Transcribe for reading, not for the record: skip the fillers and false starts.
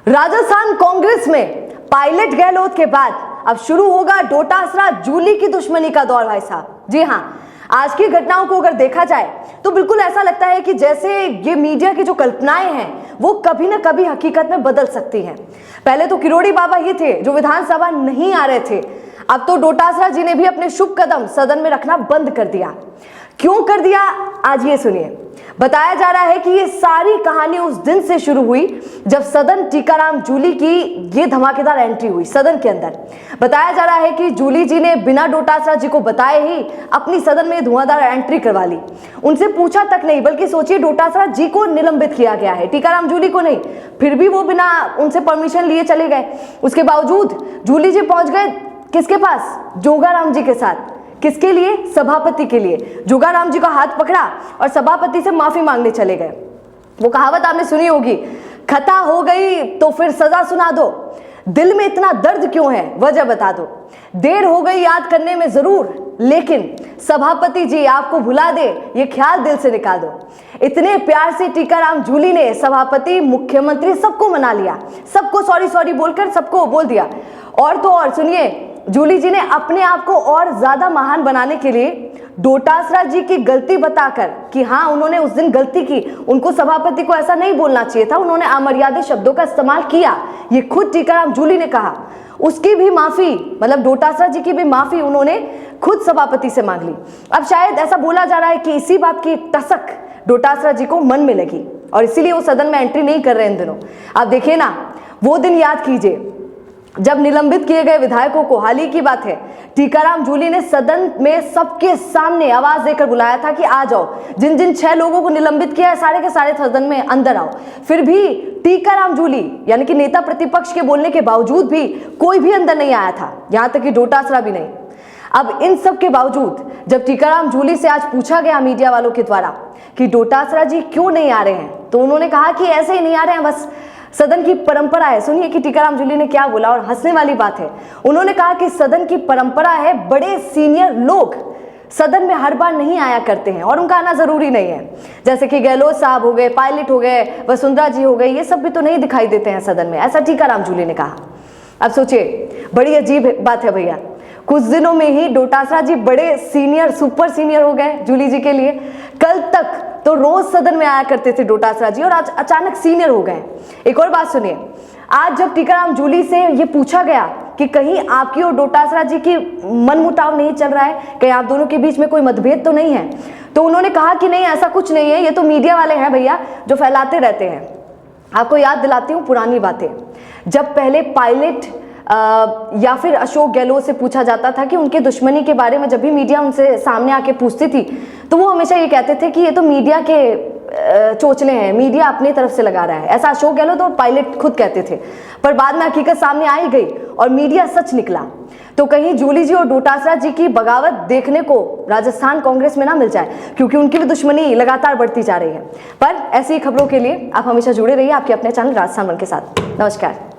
राजस्थान कांग्रेस में पायलट गहलोत के बाद अब शुरू होगा डोटासरा जूली की दुश्मनी का दौर भाई साहब। जी हां, आज की घटनाओं को अगर देखा जाए तो बिल्कुल ऐसा लगता है कि जैसे ये मीडिया की जो कल्पनाएं हैं वो कभी ना कभी हकीकत में बदल सकती हैं। पहले तो किरोड़ी बाबा ही थे जो विधानसभा नहीं आ रहे थे, अब तो डोटासरा जी ने भी अपने शुभ कदम सदन में रखना बंद कर दिया। क्यों कर दिया, आज ये सुनिए। बताया जा रहा है कि ये सारी कहानी उस दिन से शुरू हुई जब सदन टीकाराम जूली की ये धमाकेदार एंट्री हुई सदन के अंदर। बताया जा रहा है कि जूली जी ने बिना डोटासरा जी को बताए ही अपनी सदन में धुआंधार एंट्री करवा ली। उनसे पूछा तक नहीं, बल्कि सोचिए डोटासरा जी को निलंबित किया गया है, टीकाराम जूली को नहीं। फिर भी वो बिना उनसे परमिशन लिए चले गए। उसके बावजूद जूली जी पहुंच गए किसके पास? जोगाराम जी के साथ। किसके लिए? सभापति के लिए। जोगाराम जी का हाथ पकड़ा और सभापति से माफी मांगने चले गए। वो कहावत आपने सुनी होगी, खता हो गई तो फिर सजा सुना दो, दिल में इतना दर्द क्यों है वजह बता दो, देर हो गई याद करने में जरूर, लेकिन सभापति जी आपको भुला दे ये ख्याल दिल से निकाल दो। इतने प्यार से टीकाराम जूली ने सभापति, मुख्यमंत्री सबको मना लिया, सबको सॉरी सॉरी बोलकर सबको बोल दिया। और तो और सुनिए, जूली जी ने अपने आप को और ज्यादा महान बनाने के लिए डोटासरा जी की गलती बताकर कि हाँ उन्होंने उस दिन गलती की, उनको सभापति को ऐसा नहीं बोलना चाहिए था, उन्होंने अमर्यादित शब्दों का इस्तेमाल किया, ये खुद टीकाराम जूली ने कहा। उसकी भी माफी, मतलब डोटासरा जी की भी माफी उन्होंने खुद सभापति से मांग ली। अब शायद ऐसा बोला जा रहा है कि इसी बात की टसक डोटासरा जी को मन में लगी और इसीलिए वो सदन में एंट्री नहीं कर रहे इन दिनों। आप देखिए ना, वो दिन याद कीजिए जब निलंबित किए गए विधायकों को, हाल ही की बात है, टीकाराम जूली ने सदन में सबके सामने आवाज देकर बुलाया था कि आ जाओ, जिन जिन 6 लोगों को निलंबित किया है सारे के सारे सदन में अंदर आओ। फिर भी टीकाराम जूली यानी कि नेता प्रतिपक्ष के बोलने के बावजूद भी कोई भी अंदर नहीं आया था, यहां तक कि डोटासरा भी नहीं। अब इन सब के बावजूद जब टीकाराम जूली से आज पूछा गया मीडिया वालों के द्वारा कि डोटासरा जी क्यों नहीं आ रहे हैं, तो उन्होंने कहा कि ऐसे ही नहीं आ रहे हैं, बस सदन की परंपरा है। सुनिए कि टीकाराम जूली ने क्या बोला, और हंसने वाली बात है, उन्होंने कहा कि सदन की परंपरा है, बड़े सीनियर लोग सदन में हर बार नहीं आया करते हैं और उनका आना जरूरी नहीं है। जैसे कि गहलोत साहब हो गए, पायलट हो गए, वसुंधरा जी हो गए, ये सब भी तो नहीं दिखाई देते हैं सदन में, ऐसा टीकाराम जूली ने कहा। अब सोचिए, बड़ी अजीब बात है भैया, कुछ दिनों में ही डोटासरा जी बड़े सीनियर, सुपर सीनियर हो गए जूली जी के लिए। कल तक तो रोज सदन में आया करते थे डोटासरा जी और आज अचानक सीनियर हो गए। एक और बात सुनिए, आज जब टीकाराम जूली से ये पूछा गया कि कहीं आपकी और डोटासरा जी की मनमुटाव नहीं चल रहा है, कहीं आप दोनों के बीच में कोई मतभेद तो नहीं है, तो उन्होंने कहा कि नहीं ऐसा कुछ नहीं है, ये तो मीडिया वाले हैं भैया जो फैलाते रहते हैं। आपको याद दिलाती हूँ पुरानी बातें, जब पहले पायलट या फिर अशोक गहलोत से पूछा जाता था कि उनके दुश्मनी के बारे में, जब भी मीडिया उनसे सामने आके पूछती थी तो वो हमेशा ये कहते थे कि ये तो मीडिया के चोचले हैं, मीडिया अपनी तरफ से लगा रहा है, ऐसा अशोक गहलोत और पायलट खुद कहते थे। पर बाद में हकीकत सामने आ ही गई और मीडिया सच निकला। तो कहीं जूली जी और डोटासरा जी की बगावत देखने को राजस्थान कांग्रेस में ना मिल जाए, क्योंकि उनकी भी दुश्मनी लगातार बढ़ती जा रही है। पर ऐसी खबरों के लिए आप हमेशा जुड़े रहिए आपके अपने चैनल राजस्थान वन के साथ। नमस्कार।